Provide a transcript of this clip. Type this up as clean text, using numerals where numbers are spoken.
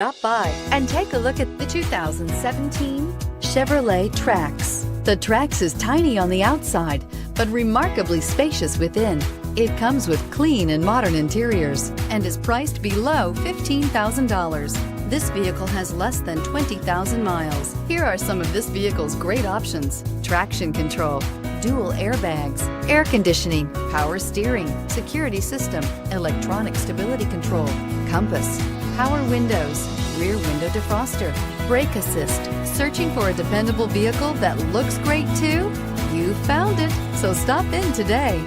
Stop by and take a look at the 2017 Chevrolet Trax. The Trax is tiny on the outside, but remarkably spacious within. It comes with clean and modern interiors and is priced below $15,000. This vehicle has less than 20,000 miles. Here are some of this vehicle's great options: traction control, dual airbags, air conditioning, power steering, security system, electronic stability control, compass, power windows, rear window defroster, brake assist. Searching for a dependable vehicle that looks great too? You found it, so stop in today.